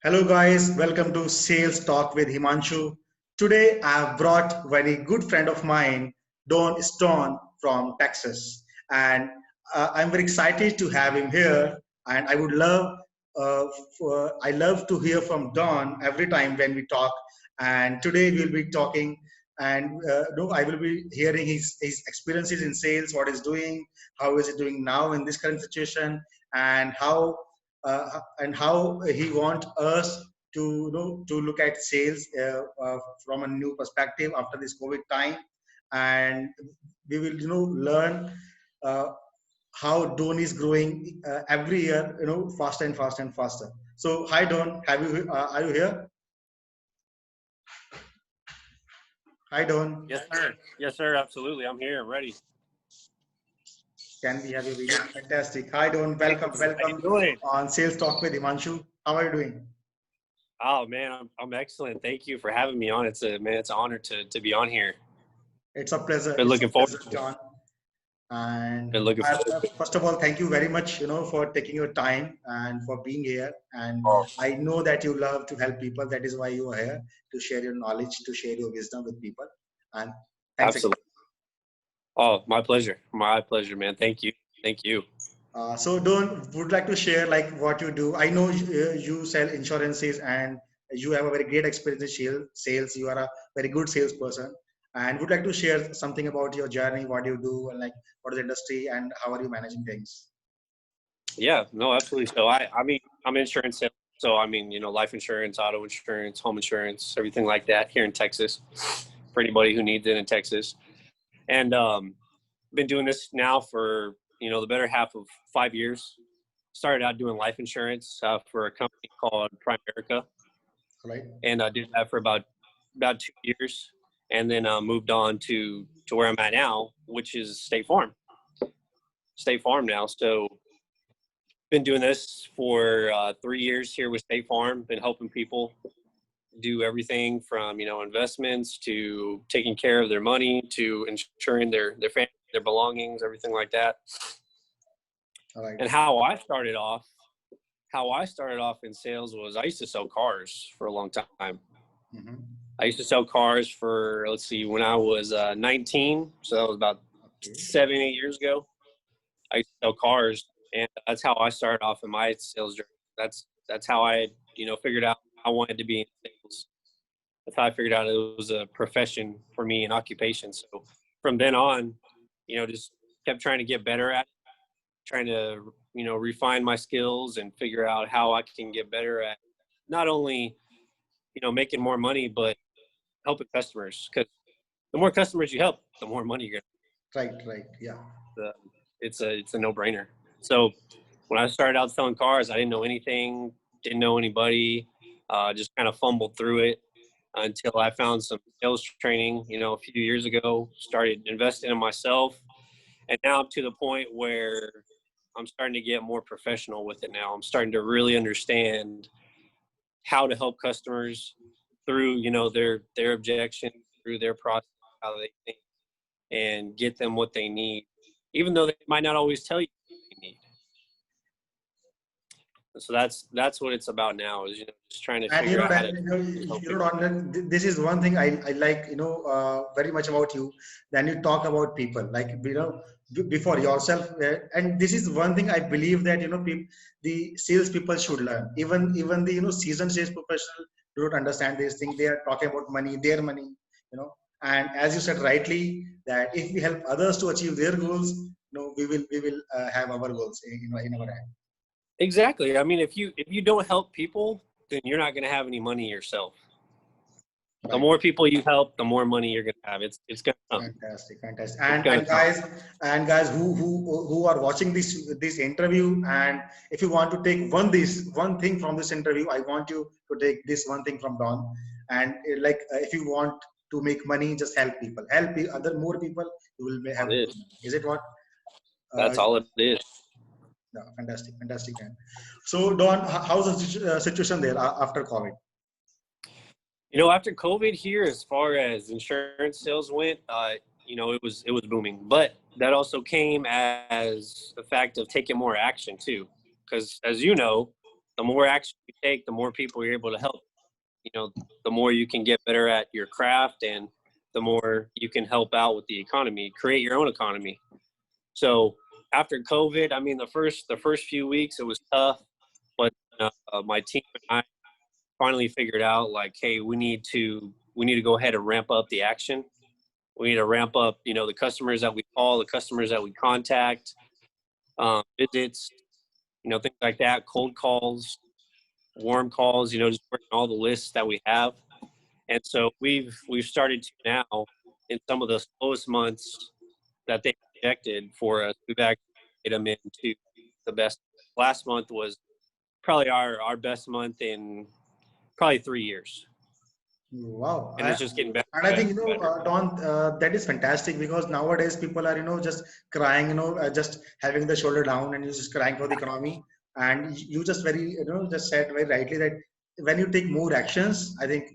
Hello guys, welcome to Sales Talk with Himanshu. Today I have brought very good friend of mine, Don Stone from Texas, and I'm very excited to have him here. And I would love, I love to hear from Don every time when we talk. And today we'll be talking, and no, I will be hearing his experiences in sales, what he's doing, how is he doing now in this current situation, and how he want us to to look at sales from a new perspective after this COVID time, and we will learn uh, how Don is growing every year, faster and faster and faster. So hi Don, have you are you here? Hi Don, Yes, sir. Yes, sir. Absolutely. I'm here. I'm ready. can we have your video? Fantastic. Hi Don, Thanks. welcome, How you welcome doing? on Sales Talk with Himanshu. How are you doing? Oh man, I'm excellent. Thank you for having me on. It's an honor to be on here. It's a pleasure. Been It's a looking forward pleasure, to it. John. And Been looking forward to it. first of all, thank you very much, for taking your time and for being here. And I know that you love to help people. That is why you are here, to share your knowledge, to share your wisdom with people. And thanks again. Absolutely. Oh, my pleasure. My pleasure, man. Thank you. Thank you. So Don, would like to share like what you do. I know you sell insurances and you have a very great experience in sales. You are a very good salesperson, and would like to share something about your journey, what you do, and like what is the industry, and how are you managing things. Yeah. No, absolutely. So I mean, I'm insurance sales. So I mean, life insurance, auto insurance, home insurance, everything like that here in Texas for anybody who needs it in Texas. And been doing this now for the better half of 5 years. Started out doing life insurance for a company called Primerica, Right? and I did that for about 2 years, and then moved on to where I'm at now, which is State Farm. State Farm now. So been doing this for 3 years here with State Farm. Been helping people do everything from investments to taking care of their money to insuring their family, their belongings, everything like that. All right. And how I started off in sales was I used to sell cars for a long time. Mm-hmm. I used to sell cars for, let's see, when I was 19, so that was about Okay. 7, 8 years ago. I used to sell cars, and that's how I started off in my sales journey. That's how I figured out I wanted to be in sales. That's how I figured out it was a profession for me, an occupation. So from then on, just kept trying to get better at it, trying to refine my skills and figure out how I can get better at not only making more money but helping customers, because the more customers you help, the more money you're Right, right. Yeah. gonna. It's a no-brainer. So when I started out selling cars, I didn't know anything, didn't know anybody, just kind of fumbled through it until I found some sales training, a few years ago. Started investing in myself, and now I'm to the point where I'm starting to get more professional with it now. I'm starting to really understand how to help customers through, their objection, through their process, how they think, and get them what they need, even though they might not always tell you what they need. So that's what it's about now, is just trying to And figure out how that, to help people. Don, this is one thing I like, very much about you. Then you talk about people, like, before yourself. And this is one thing I believe that, the sales people should learn. Even the, seasoned sales professional do not understand this thing. They are talking about money, their money, you know. And as you said rightly, that if we help others to achieve their goals, we will have our goals in our hand. Exactly. I mean, if you don't help people, then you're not going to have any money yourself. The Right. more people you help, the more money you're going to have. It's going to come. Fantastic, fantastic. It's And going to come. guys who are watching this interview, and if you want to take one thing from this interview, I want you to take this one thing from Don. And like, if you want to make money, just help people, other more people, you will have All it more is. money. Is it what? Uh, That's all it is. no, fantastic, fantastic, man. So Don, how's the situation there after COVID? After COVID here, as far as insurance sales went, it was booming. But that also came as the fact of taking more action too, because as you know, the more action you take, the more people you're able to help. You know, the more you can get better at your craft, and the more you can help out with the economy, create your own economy. So after COVID, I mean, the first few weeks it was tough, but my team and I finally figured out, like, hey, we need to go ahead and ramp up the action. We need to ramp up, the customers that we call, the customers that we contact, visits, things like that, cold calls, warm calls, just working all the lists that we have. And so we've started to now, in some of the slowest months that they projected for us, we've actually made them into the best. Last month was probably our best month in probably 3 years. Wow. And it's just getting better And and I better think, and better. Don, that is fantastic because nowadays people are, just crying, just having the shoulder down and just crying for the economy. And you just just said very rightly that when you take more actions, I think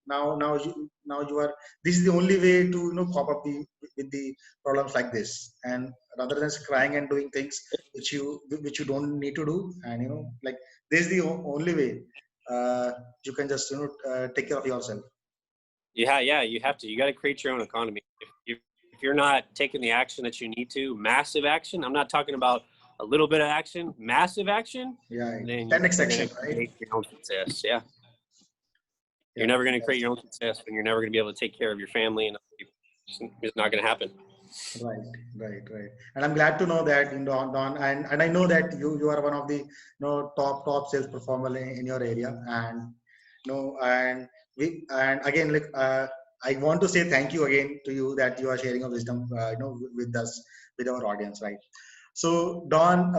now you are, this is the only way to, cope up with the problems like this. And rather than crying and doing things which you don't need to do. And, like this is the only way you can just, take care of yourself. Yeah, you have to. You got to create your own economy. If you're not taking the action that you need to, massive action, I'm not talking about a little bit of action, massive action, Yeah, then you're 10x never going action, to right? create your own success. Yeah. You're Yeah, never going to create fantastic. your own success, and you're never going to be able to take care of your family and other people. It's not going to happen. Right, right. And I'm glad to know that, Don, and I know that you are one of the, top sales performer in your area. And, and and again, like, I want to say thank you again to you that you are sharing your wisdom, with us, with our audience, right? So, Don,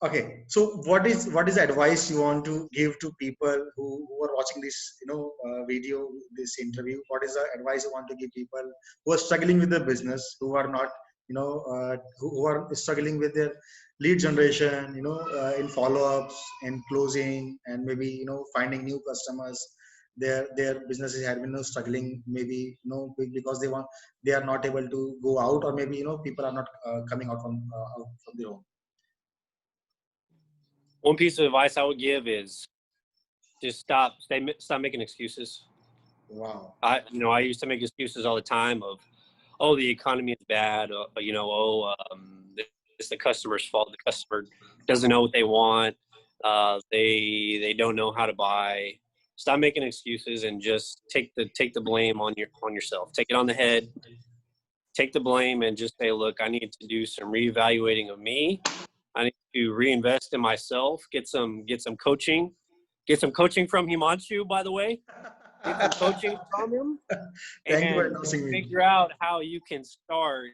okay, so what is the advice you want to give to people who are watching this, video, this interview? What is the advice you want to give people who are struggling with their business, who are not, who are struggling with their lead generation, in follow-ups, in closing, and maybe, finding new customers. Their businesses have been, struggling, maybe, because they are not able to go out, or maybe, people are not coming out from their home. One piece of advice I would give is just stop making excuses. Wow. I used to make excuses all the time of, oh, the economy is bad, it's the customer's fault. The customer doesn't know what they want. They don't know how to buy. Stop making excuses and just take the blame on yourself. Take it on the head. Take the blame and just say, look, I need to do some reevaluating of me. I need to reinvest in myself. Get some coaching. Get some coaching from Himanshu, by the way. Get some coaching from him, Thank you for and endorsing me. figure out how you can start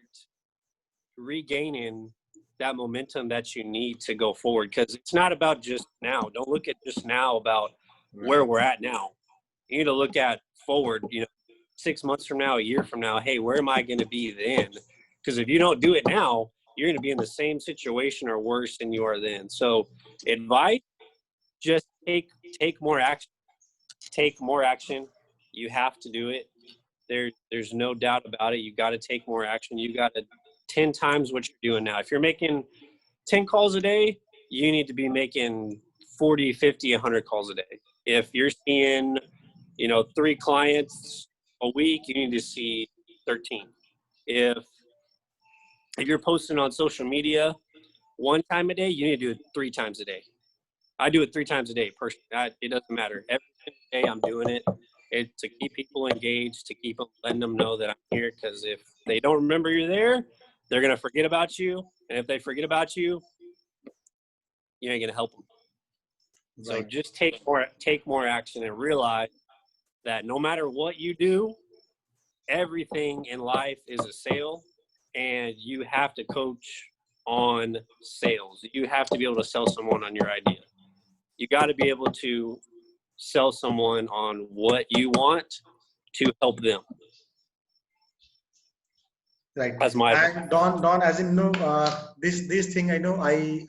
regaining that momentum that you need to go forward. Because it's not about just now. Don't look at just now about where Right. we're at now. You need to look at forward, 6 months from now, a year from now. Hey, where am I going to be then? Because if you don't do it now, you're going to be in the same situation or worse than you are then. So advice, just take more action. Take more action. You have to do it. There's no doubt about it. You got to take more action. You got to 10 times what you're doing now. If you're making 10 calls a day, you need to be making 40, 50, 100 calls a day. If you're seeing, 3 clients a week, you need to see 13. If you're posting on social media 1 time a day, you need to do it 3 times a day. I do it 3 times a day personally. It doesn't matter. Every single day I'm doing it. It's to keep people engaged, to keep them, letting them know that I'm here. Because if they don't remember you're there, they're gonna forget about you. And if they forget about you, you ain't gonna help them. So Right. just take more action and realize that no matter what you do, everything in life is a sale, and you have to coach on sales. You have to be able to sell someone on your idea. You got to be able to sell someone on what you want to help them. Right. That's my advice. And Don, as in, this thing, I know, I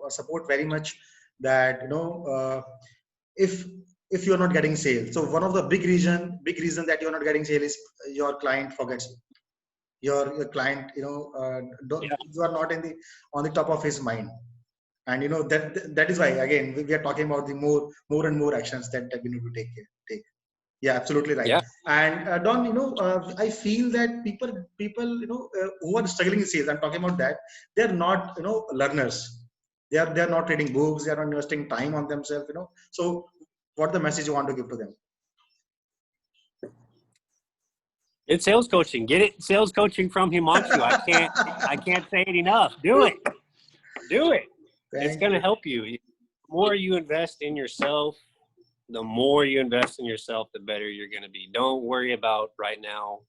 support very much that, if if you're not getting sales, so one of the big reason that you're not getting sale is your client forgets you. Your client, you are not on the top of his mind. And that is why, again, we are talking about the more and more actions that we need to take. Yeah, absolutely right. Yeah. And Don, I feel that people who are struggling in sales, I'm talking about that, they're not learners. They're not reading books. They are not investing time on themselves. So what the message you want to give to them? It's sales coaching. Get it, sales coaching from Himanshu. I can't say it enough. Do it. Do it. It's Thank going to you. help you. The more you invest in yourself, the more you invest in yourself, the better you're going to be. Don't worry about right now,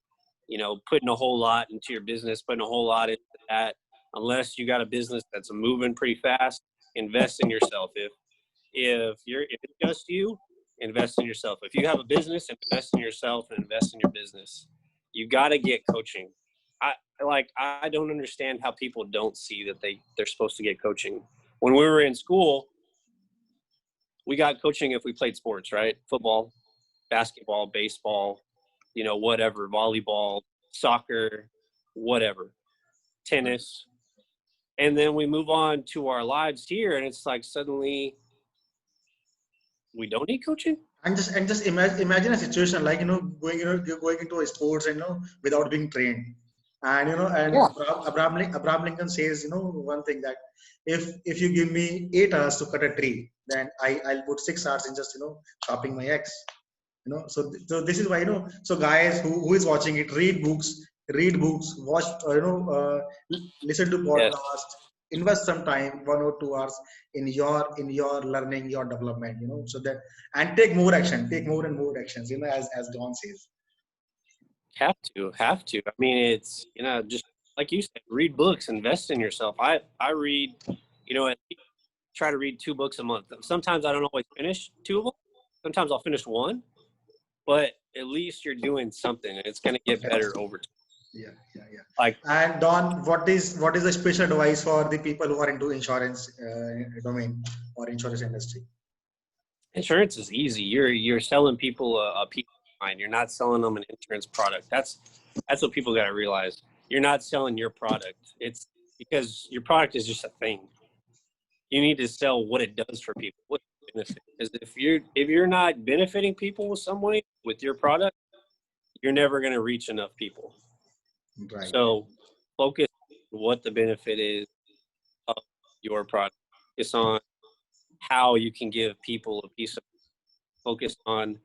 putting a whole lot into your business, putting a whole lot into that. Unless you got a business that's moving pretty fast, invest in yourself. If it's just you, invest in yourself. If you have a business, invest in yourself and invest in your business. You got to get coaching. I don't understand how people don't see that they're supposed to get coaching. When we were in school, we got coaching if we played sports, right? Football, basketball, baseball, whatever, volleyball, soccer, whatever, tennis. And then we move on to our lives here, and it's like suddenly we don't need coaching. And just imagine a situation like you're going into a sports and without being trained. And Yeah. Abraham Lincoln says one thing, that if you give me 8 hours to cut a tree, then I'll put 6 hours in just chopping my eggs. So this is why so guys who is watching it, read books, watch, listen to Yes. podcast, invest some time, 1 or 2 hours in your learning, your development, so that, and take more action, take more and more actions, as Don says. Have to. I mean, it's, just like you said, read books, invest in yourself. I read, at least try to read 2 books a month. Sometimes I don't always finish 2 of them. Sometimes I'll finish 1, but at least you're doing something, and it's going to get better Yes. over time. Yeah. Like, And Don, what is the special advice for the people who are into insurance domain or insurance industry? insurance is easy. You're selling people a peace of mind. You're not selling them an insurance product. That's what people got to realize. You're not selling your product. It's because your product is just a thing. You need to sell what it does for people. What benefit? Because if you're not benefiting people with some way with your product, you're never going to reach enough people. Right. So focus on what the benefit is of your product. Focus on how you can give people a piece of. Focus on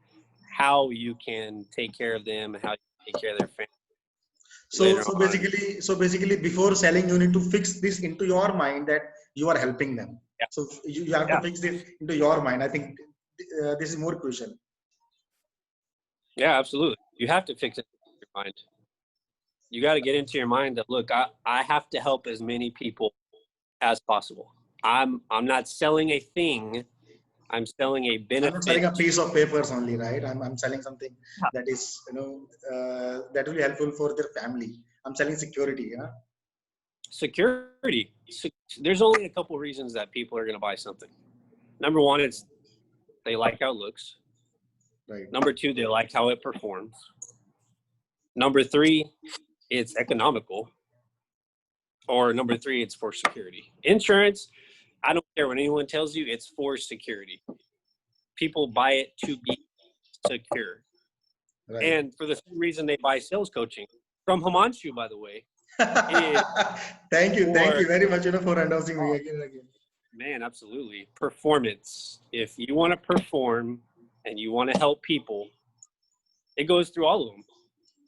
how you can take care of them and how you can take care of their family So later so on. basically so basically before selling, you need to fix this into your mind that you are helping them. Yeah. So you have to Yeah. fix this into your mind. I think this is more crucial. Yeah, absolutely. You have to fix it in your mind. You got to get into your mind that, look, I have to help as many people as possible. I'm not selling a thing. I'm selling a I'm not selling benefit. a piece of papers only, right? I'm selling something that is that will be helpful for their family. I'm selling security. Yeah. Security. There's only a couple reasons that people are going to buy something. Number one, it's they like how it looks. Right. Number two, they like how it performs. Number three, it's economical. Or number three, it's for security. Insurance, I don't care what anyone tells you, it's for security. People buy it to be secure. Right. And for the same reason they buy sales coaching from Himanshu, by the way, is Thank you for, very much, for endorsing me again and again. man, absolutely, performance. If you want to perform and you want to help people, it goes through all of them.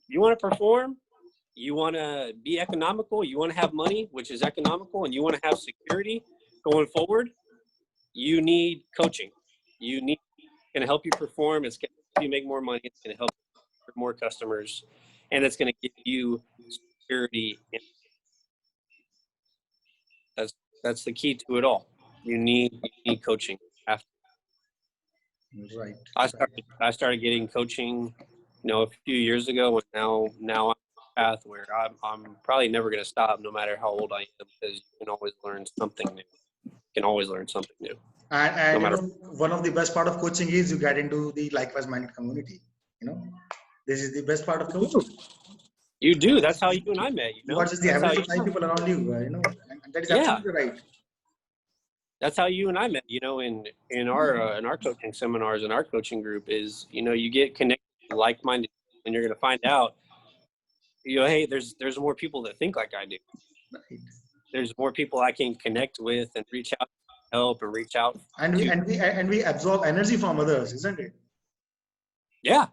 You want to perform, you want to be economical, you want to have money, which is economical, and you want to have security going forward, you need coaching. You need, it's going to help you perform. It's going to help you make more money. It's going to help you more customers, and it's going to give you security. That's the key to it all. You need coaching. Right. I started getting coaching, a few years ago, and now I'm on a path where I'm probably never going to stop, no matter how old I am, because you can always learn something new. You can always learn something new, no And matter. one of the best part of coaching is you get into the likewise minded community. You know, this is the best part of coaching. You do. That's how you and I met. You are just the That's how average you. of 5 people around you. And that is Yeah, absolutely right. That's how you and I met, in our coaching seminars and our coaching group is, you get connected to like-minded, and you're going to find out, hey, there's more people that think like I do. Right. There's more people I can connect with and reach out to help and reach out And we to. and we absorb energy from others, isn't it? Yeah,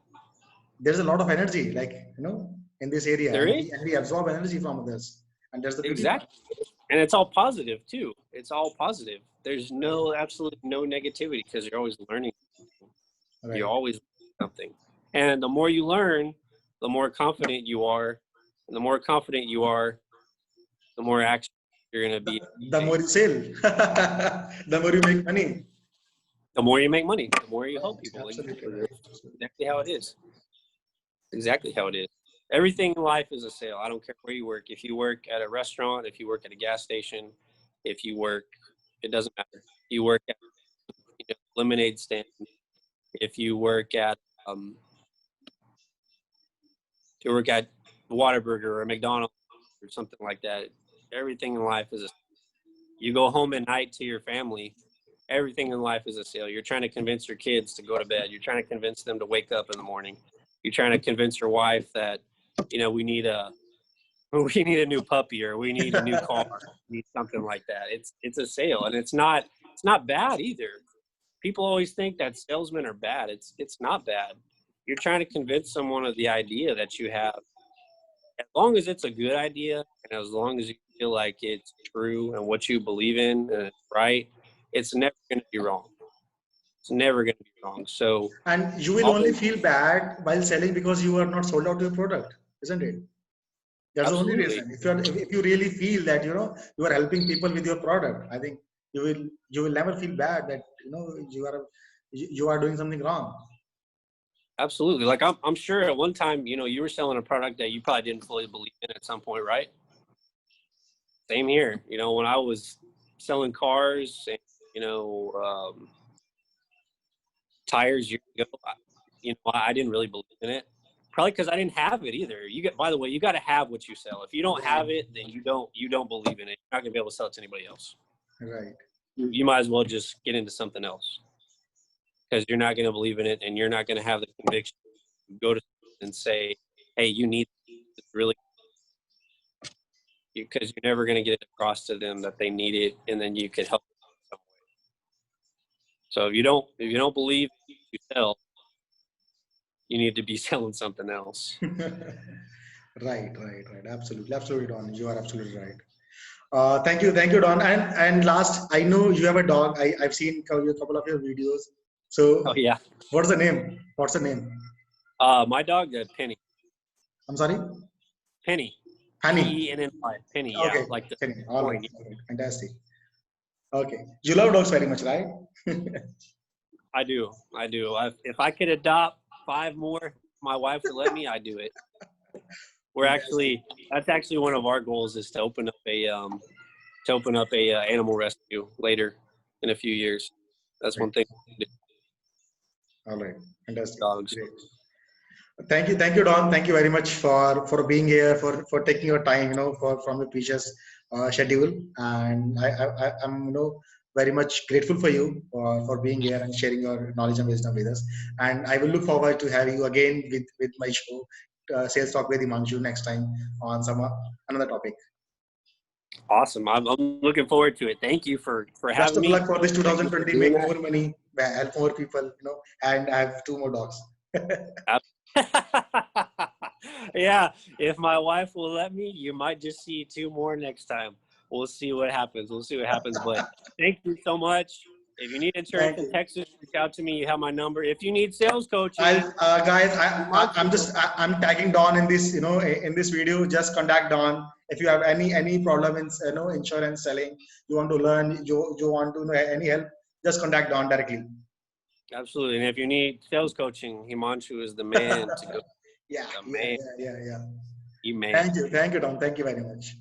There's a lot of energy, like, in this area, there and is. we absorb energy from others, and that's the beauty part. Exactly. And it's all positive too. It's all positive. There's absolutely no negativity because you're always learning. You're Right. always learning something. And the more you learn, the more confident you are. And the more confident you are, the more action you're going to The, be. the more you sell, the more you make money. The more you make money, the more you help Right. people. Absolutely Exactly. right. That's Absolutely. exactly how it is. Exactly how it is. Everything in life is a sale. I don't care where you work. If you work at a restaurant, if you work at a gas station, if you work, it doesn't matter. You work at lemonade stand. If you work at um, if you work at Whataburger or McDonald's or something like that, everything in life is a. You go home at night to your family. Everything in life is a sale. You're trying to convince your kids to go to bed. You're trying to convince them to wake up in the morning. You're trying to convince your wife that we need a new puppy or we need a new car, we need something like that. It's a sale, and it's not bad either. People always think that salesmen are bad. It's not bad. You're trying to convince someone of the idea that you have. As long as it's a good idea and as long as you feel like it's true and what you believe in and it's right, it's never going to be wrong. It's never going to be wrong. So And you will only always, feel bad while selling because you are not sold out to your product, isn't it? That's the only absolutely. reason. If you really feel that you are helping people with your product, I think you will never feel bad that you are doing something wrong. Absolutely. Like I'm sure at one time, you were selling a product that you probably didn't fully believe in at some point, right? Same here. When I was selling cars and, tires years ago, I didn't really believe in it. Probably because I didn't have it either. By the way, you got to have what you sell. If you don't have it, then you don't believe in it. You're not gonna be able to sell it to anybody else. Right. You might as well just get into something else because you're not gonna believe in it and you're not gonna have the conviction to go to and say, "Hey, you need this really," because you're never gonna get it across to them that they need it, and then you could help them in some way. So if you don't believe you sell, you need to be selling something else. Right, right, right. Absolutely, absolutely, Don. You are absolutely right. Thank you, Don. And last, I know you have a dog. I've seen a couple of your videos. Oh So, yeah. what's the name? What's the name? My dog, Penny. I'm sorry, Penny. Honey. Penny. Penny, yeah, Okay, like the Penny. All right, coin. all right, fantastic. Okay, you love dogs very much, right? I do. I do. If I could adopt 5 more, my wife would let me, I'd do it. Fantastic. That's actually one of our goals is to open up a animal rescue later in a few years. That's Right. one thing to do All right, with fantastic. dogs. Great. Thank you, Don. Thank you very much for being here, for taking your time, for from your precious schedule. And I'm very much grateful for you for being here and sharing your knowledge and wisdom with us. And I will look forward to have you again with my show, Sales Talk with Himanshu, next time on some another topic. Awesome. I'm looking forward to it. Thank you for Best having of me. luck for this Thank you for 2020. doing Make that. more money, help more people, and I have 2 more dogs. Yeah, if my wife will let me, you might just see 2 more next time. We'll see what happens. We'll see what happens. But thank you so much. If you need insurance Thank in you. Texas, reach out to me. You have my number. If you need sales I'll coaching, guys, Himanshu I'm tagging Don in this, in this video. Just contact Don if you have any problem in insurance selling. You want to learn, you want to know any help. Just contact Don directly. absolutely. And if you need sales coaching, Himanshu is the man to go. Yeah, The yeah, man, yeah, yeah, yeah. you man. Thank you, Don. Thank you very much.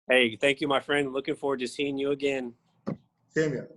Hey, thank you, my friend. Looking forward to seeing you again. Same here.